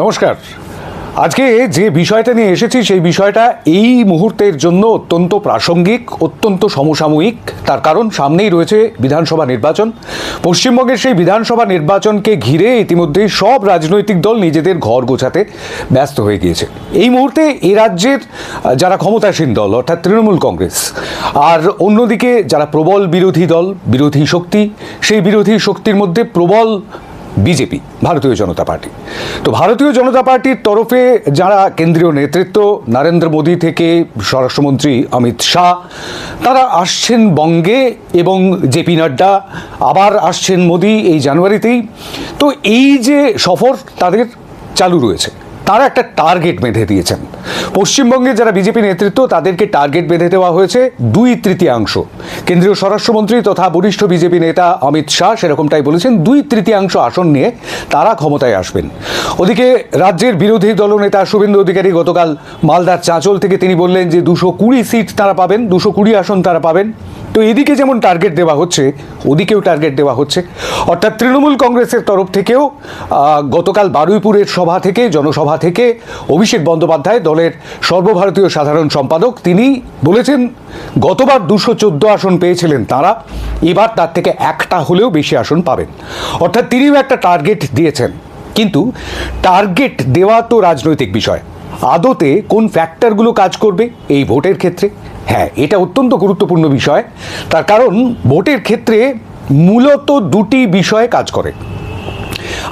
নমস্কার। আজকে যে বিষয়টা নিয়ে এসেছি সেই বিষয়টা এই মুহূর্তের জন্য অত্যন্ত প্রাসঙ্গিক, অত্যন্ত সমসাময়িক। তার কারণ সামনেই রয়েছে বিধানসভা নির্বাচন। পশ্চিমবঙ্গের সেই বিধানসভা নির্বাচনকে ঘিরে ইতিমধ্যেই সব রাজনৈতিক দল নিজেদের ঘর গোছাতে ব্যস্ত হয়ে গিয়েছে। এই মুহূর্তে এই রাজ্যের যারা ক্ষমতাসীন দল অর্থাৎ তৃণমূল কংগ্রেস, আর অন্যদিকে যারা প্রবল বিরোধী দল, বিরোধী শক্তি, সেই বিরোধী শক্তির মধ্যে প্রবল বিজেপি, ভারতীয় জনতা পার্টি। তো ভারতীয় জনতা পার্টির তরফে যারা কেন্দ্রীয় নেতৃত্ব, নরেন্দ্র মোদী থেকে স্বরাষ্ট্রমন্ত্রী অমিত শাহ, তারা আসছেন বঙ্গে, এবং জেপি নাড্ডা আবার আসছেন মোদী এই জানুয়ারিতেই। তো এই যে সফর তাদের চালু রয়েছে, তারা একটা টার্গেট বেঁধে দিয়েছেন। পশ্চিমবঙ্গে যারা বিজেপি নেতৃত্ব তাদেরকে টার্গেট বেঁধে দেওয়া হয়েছে 2/3। কেন্দ্রীয় স্বরাষ্ট্রমন্ত্রী তথা বরিষ্ঠ বিজেপি নেতা অমিত শাহ সেরকমটাই বলেছেন, 2/3 আসন নিয়ে তারা ক্ষমতায় আসবেন। ওদিকে রাজ্যের বিরোধী দলনেতা শুভেন্দু অধিকারী গতকাল মালদার চাঁচল থেকে তিনি বললেন যে 220 সিট তারা পাবেন, 220 আসন তারা পাবেন। তো এদিকে যেমন টার্গেট দেওয়া হচ্ছে, ওদিকেও টার্গেট দেওয়া হচ্ছে। অর্থাৎ তৃণমূল কংগ্রেসের তরফ থেকেও গতকাল বারুইপুরের সভা থেকে, জনসভা থেকে অভিষেক বন্দ্যোপাধ্যায়, দলের সর্বভারতীয় সাধারণ সম্পাদক, তিনি বলেছেন গতবার 214 আসন পেয়েছিলেন তারা, এবার তার থেকে একটা হলেও বেশি আসন পাবেন। অর্থাৎ তিনিও একটা টার্গেট দিয়েছেন। কিন্তু টার্গেট দেওয়া তো রাজনৈতিক বিষয়, আদতে কোন ফ্যাক্টরগুলো কাজ করবে এই ভোটের ক্ষেত্রে? হ্যাঁ, এটা অত্যন্ত গুরুত্বপূর্ণ বিষয়। তার কারণ ভোটের ক্ষেত্রে মূলত দুটি বিষয় কাজ করে।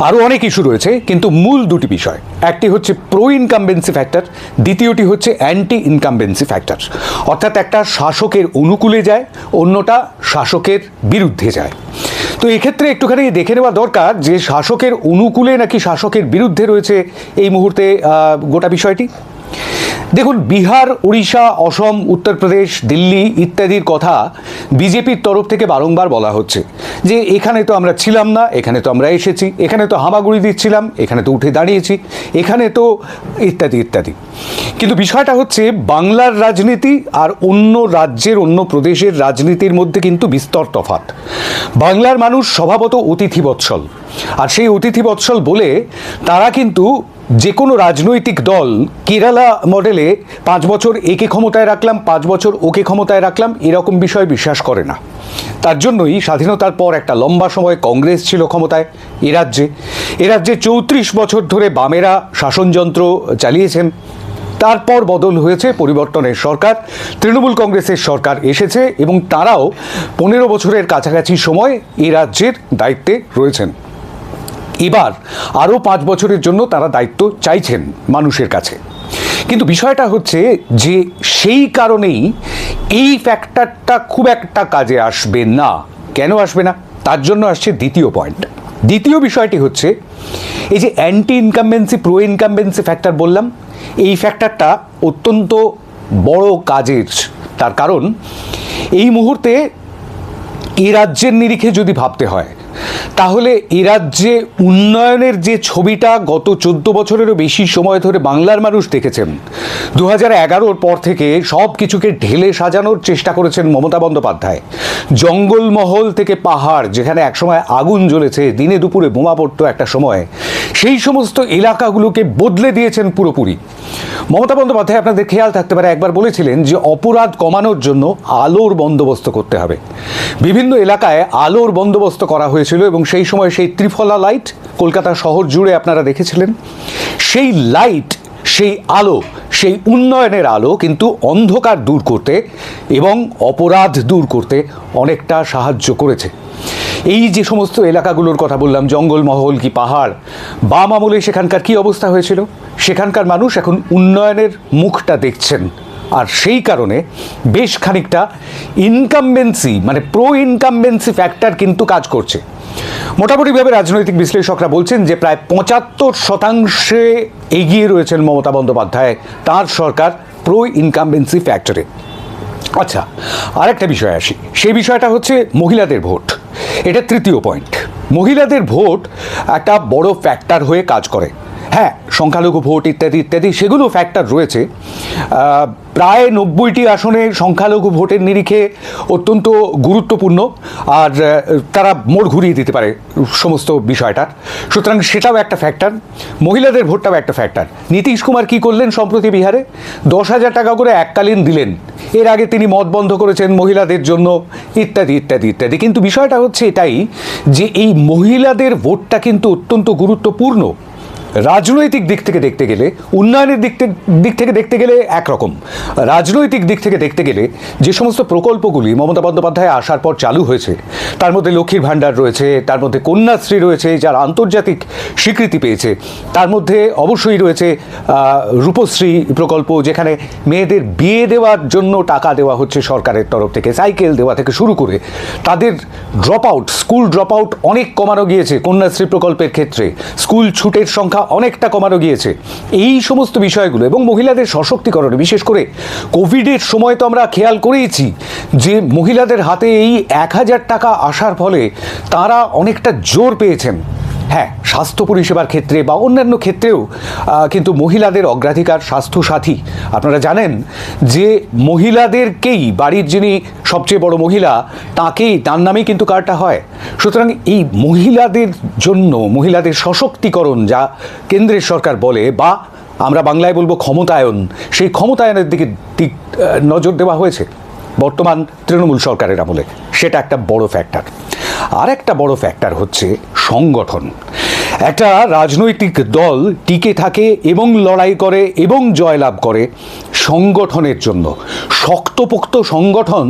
আরও অনেক ইস্যু রয়েছে, কিন্তু মূল দুটি বিষয়, একটি হচ্ছে প্রো ইনকামবেন্সি ফ্যাক্টর, দ্বিতীয়টি হচ্ছে অ্যান্টি ইনকামবেন্সি ফ্যাক্টর। অর্থাৎ একটা শাসকের অনুকূলে যায়, অন্যটা শাসকের বিরুদ্ধে যায়। তো এক্ষেত্রে একটুখানি দেখে নেওয়া দরকার যে শাসকের অনুকূলে নাকি শাসকের বিরুদ্ধে রয়েছে এই মুহূর্তে গোটা বিষয়টি। দেখুন, বিহার, উড়িষ্যা, অসম, উত্তরপ্রদেশ, দিল্লি ইত্যাদির কথা বিজেপির তরফ থেকে বারংবার বলা হচ্ছে যে এখানে তো আমরা ছিলাম না, এখানে তো আমরা এসেছি, এখানে তো হামাগুড়ি দিচ্ছিলাম, এখানে তো উঠে দাঁড়িয়েছি, এখানে তো ইত্যাদি ইত্যাদি। কিন্তু বিষয়টা হচ্ছে বাংলার রাজনীতি আর অন্য রাজ্যের, অন্য প্রদেশের রাজনীতির মধ্যে কিন্তু বিস্তর তফাৎ। বাংলার মানুষ স্বভাবত অতিথি বৎসল, আর সেই অতিথি বৎসল বলে তারা কিন্তু যে কোনো রাজনৈতিক দল কেরালা মডেলে 5 বছর একে ক্ষমতায় রাখলাম, 5 বছর ওকে ক্ষমতায় রাখলাম, এরকম বিষয় বিশ্বাস করে না। তার জন্যই স্বাধীনতার পর একটা লম্বা সময় কংগ্রেস ছিল ক্ষমতায় এ রাজ্যে। 34 বছর ধরে বামেরা শাসনযন্ত্র চালিয়েছেন। তারপর বদল হয়েছে, পরিবর্তনের সরকার, তৃণমূল কংগ্রেসের সরকার এসেছে, এবং তারাও 15 বছরের কাছাকাছি সময় এ রাজ্যের দায়িত্বে রয়েছেন। এবার আরও 5 বছরের জন্য তারা দায়িত্ব চাইছেন মানুষের কাছে। কিন্তু বিষয়টা হচ্ছে যে সেই কারণেই এই ফ্যাক্টরটা খুব একটা কাজে আসবে না। কেন আসবে না? তার জন্য আসছে দ্বিতীয় পয়েন্ট। দ্বিতীয় বিষয়টি হচ্ছে এই যে anti incumbency, pro incumbency factor বললাম, এই ফ্যাক্টরটা অত্যন্ত বড় কাজের। তার কারণ এই মুহূর্তে এই রাজ্যের নিরিখে যদি ভাবতে হয়, তাহলে এ রাজ্যে উন্নয়নের যে ছবিটা গত 14 বছরেরও বেশি সময় ধরে বাংলার মানুষ দেখেছেন, 2011-র পর থেকে সব কিছুকে ঢেলে সাজানোর চেষ্টা করেছেন মমতা বন্দ্যোপাধ্যায়। জঙ্গলমহল থেকে পাহাড়, যেখানে একসময় আগুন জ্বলেছে, দিনে দুপুরে বোমা পড়তো একটা সময়, সেই সমস্ত এলাকাগুলোকে বদলে দিয়েছেন পুরোপুরি। মমতা বন্দ্যোপাধ্যায়, আপনাদের খেয়াল থাকতে পারে, একবার বলেছিলেন যে অপরাধ কমানোর জন্য আলোর বন্দোবস্ত করতে হবে। বিভিন্ন এলাকায় আলোর বন্দোবস্ত করা হয়েছিল, এবং সেই সময় সেই ত্রিফলা লাইট কলকাতা শহর জুড়ে আপনারা দেখেছিলেন। সেই লাইট, সেই আলো, সেই উন্নয়নের আলো কিন্তু অন্ধকার দূর করতে এবং অপরাধ দূর করতে অনেকটা সাহায্য করেছে। এই যে সমস্ত এলাকাগুলোর কথা বললাম, জঙ্গলমহল কি পাহাড়, বাম আমলে সেখানকার কি অবস্থা হয়েছিল, সেখানকার মানুষ এখন উন্নয়নের মুখটা দেখছেন। আর সেই কারণে বেশ খানিকটা ইনকামবেন্সি, মানে প্রো ইনকামবেন্সি ফ্যাক্টর কিন্তু কাজ করছে। মোটামুটিভাবে রাজনৈতিক বিশ্লেষকরা বলছেন যে প্রায় 75% এগিয়ে রয়েছেন মমতা বন্দ্যোপাধ্যায়, তার সরকার প্রো ইনকামবেন্সি ফ্যাক্টরে। আচ্ছা, আরেকটা বিষয় আসি, সেই বিষয়টা হচ্ছে মহিলাদের ভোট। এটা তৃতীয় পয়েন্ট। মহিলাদের ভোট একটা বড় ফ্যাক্টর হয়ে কাজ করে। হ্যাঁ, সংখ্যালঘু ভোট ইত্যাদি ইত্যাদি সেগুলো ফ্যাক্টর রয়েছে। প্রায় 90টি আসনে সংখ্যালঘু ভোটের নিরিখে অত্যন্ত গুরুত্বপূর্ণ, আর তারা মোড় ঘুরিয়ে দিতে পারে সমস্ত বিষয়টার। সুতরাং সেটাও একটা ফ্যাক্টর। মহিলাদের ভোটটাও একটা ফ্যাক্টর। নীতিশ কুমার কী করলেন সম্প্রতি বিহারে? 10,000 টাকা করে এককালীন দিলেন। এর আগে তিনি মদ বন্ধ করেছেন মহিলাদের জন্য, ইত্যাদি ইত্যাদি ইত্যাদি। কিন্তু বিষয়টা হচ্ছে এটাই যে এই মহিলাদের ভোটটা কিন্তু অত্যন্ত গুরুত্বপূর্ণ। রাজনৈতিক দিক থেকে দেখতে গেলে, উন্নয়নের দিক থেকে দেখতে গেলে একরকম, রাজনৈতিক দিক থেকে দেখতে গেলে যে সমস্ত প্রকল্পগুলি মমতা বন্দ্যোপাধ্যায় আসার পর চালু হয়েছে, তার মধ্যে লক্ষ্মীর ভাণ্ডার রয়েছে, তার মধ্যে কন্যাশ্রী রয়েছে যার আন্তর্জাতিক স্বীকৃতি পেয়েছে, তার মধ্যে অবশ্যই রয়েছে রূপশ্রী প্রকল্প, যেখানে মেয়েদের বিয়ে দেওয়ার জন্য টাকা দেওয়া হচ্ছে সরকারের তরফ থেকে, সাইকেল দেওয়া থেকে শুরু করে তাদের drop out, school drop out অনেক কমানো গিয়েছে কন্যাশ্রী প্রকল্পের ক্ষেত্রে, স্কুল ছুটের সংখ্যা অনেকটা কমানো গিয়েছে। এই সমস্ত বিষয়গুলো এবং মহিলাদের সশক্তিকরণে, বিশেষ করে কোভিডের সময় তো আমরা খেয়াল করেইছি যে মহিলাদের হাতে এই 1,000 টাকা আসার ফলে তারা অনেকটা জোর পেয়েছেন। হ্যাঁ, স্বাস্থ্য পরিষেবার ক্ষেত্রে বা অন্যান্য ক্ষেত্রেও কিন্তু মহিলাদের অগ্রাধিকার। স্বাস্থ্যসাথী, আপনারা জানেন যে মহিলাদেরকেই, বাড়ির যিনি সবচেয়ে বড় মহিলা তার নামেই কিন্তু কার্ডটা হয়। সুতরাং এই মহিলাদের জন্য, মহিলাদের সশক্তিকরণ যা কেন্দ্রের সরকার বলে, বা আমরা বাংলায় বলবো ক্ষমতায়ন, সেই ক্ষমতায়নের দিকে নজর দেওয়া হয়েছে বর্তমান তৃণমূল সরকারের আমলে। সেটা একটা বড় ফ্যাক্টর। আর একটা বড় ফ্যাক্টর হচ্ছে সংগঠন। একটা রাজনৈতিক দল টিকে থাকে এবং লড়াই করে এবং জয়লাভ করে সংগঠনের জন্য। শক্তপোক্ত সংগঠন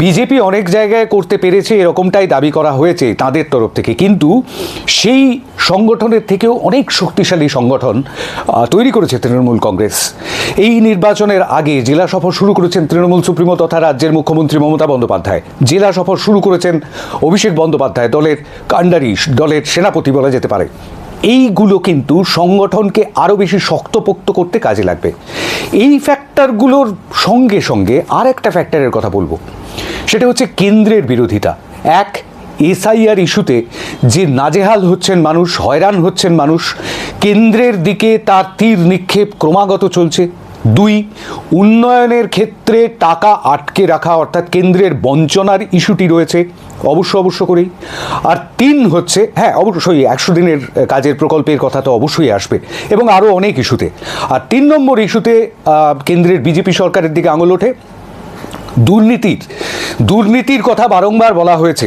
বিজেপি অনেক জায়গায় করতে পেরেছে, এরকমটাই দাবি করা হয়েছে তাদের তরফ থেকে। কিন্তু সেই সংগঠনের থেকেও অনেক শক্তিশালী সংগঠন তৈরি করেছে তৃণমূল কংগ্রেস। এই নির্বাচনের আগে জেলা সফর শুরু করেছেন তৃণমূল সুপ্রিমো তথা রাজ্যের মুখ্যমন্ত্রী মমতা বন্দ্যোপাধ্যায়। জেলা সফর শুরু করেছেন অভিষেক বন্দ্যোপাধ্যায়, দলের কাণ্ডারি, দলের সেনাপতি বলা যেতে পারে। এইগুলো কিন্তু সংগঠনকে আরও বেশি শক্তপোক্ত করতে কাজে লাগবে। এই ফ্যাক্টরগুলোর সঙ্গে সঙ্গে আর একটা ফ্যাক্টরের কথা বলবো, সেটা হচ্ছে কেন্দ্রের বিরোধিতা। এক, এসআইআর ইস্যুতে যে নাজেহাল হচ্ছেন মানুষ, হয়রান হচ্ছেন মানুষ, কেন্দ্রের দিকে তার তীর নিক্ষেপ ক্রমাগত চলছে। 2, উন্নয়নের ক্ষেত্রে টাকা আটকে রাখা, অর্থাৎ কেন্দ্রের বঞ্চনার ইস্যুটি রয়েছে অবশ্য করেই। আর 3 হচ্ছে, হ্যাঁ অবশ্যই 100 দিনের কাজের প্রকল্পের কথা তো অবশ্যই আসবে, এবং আরও অনেক ইস্যুতে। আর 3 নম্বর ইস্যুতে কেন্দ্রের বিজেপি সরকারের দিকে আঙুল ওঠে দুর্নীতির কথা বারংবার বলা হয়েছে।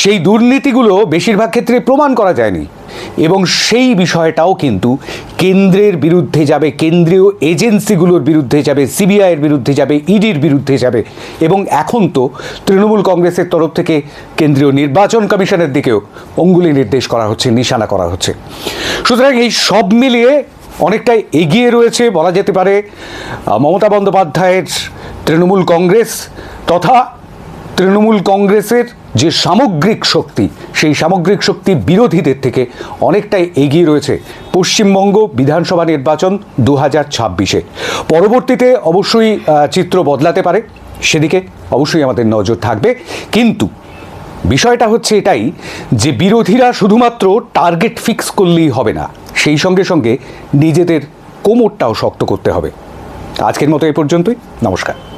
সেই দুর্নীতিগুলো বেশিরভাগ ক্ষেত্রে প্রমাণ করা যায়নি, এবং সেই বিষয়টাও কিন্তু কেন্দ্রের বিরুদ্ধে যাবে, কেন্দ্রীয় এজেন্সিগুলোর বিরুদ্ধে যাবে, সিবিআইয়ের বিরুদ্ধে যাবে, ইডির বিরুদ্ধে যাবে। এবং এখন তো তৃণমূল কংগ্রেসের তরফ থেকে কেন্দ্রীয় নির্বাচন কমিশনের দিকেও অঙ্গুলি নির্দেশ করা হচ্ছে, নিশানা করা হচ্ছে। সুতরাং এই সব মিলিয়ে অনেকটাই এগিয়ে রয়েছে বলা যেতে পারে মমতা বন্দ্যোপাধ্যায়ের তৃণমূল কংগ্রেস, তথা তৃণমূল কংগ্রেসের যে সামগ্রিক শক্তি, সেই সামগ্রিক শক্তি বিরোধীদের থেকে অনেকটাই এগিয়ে রয়েছে পশ্চিমবঙ্গ বিধানসভা নির্বাচন 2026-এ। পরবর্তীতে অবশ্যই চিত্র বদলাতে পারে, সেদিকে অবশ্যই আমাদের নজর থাকবে। কিন্তু বিষয়টা হচ্ছে এটাই যে বিরোধীরা শুধুমাত্র টার্গেট ফিক্স করলেই হবে না, সেই সঙ্গে সঙ্গে নিজেদের কোমরটাও শক্ত করতে হবে। আজকের মতো এই পর্যন্তই। নমস্কার।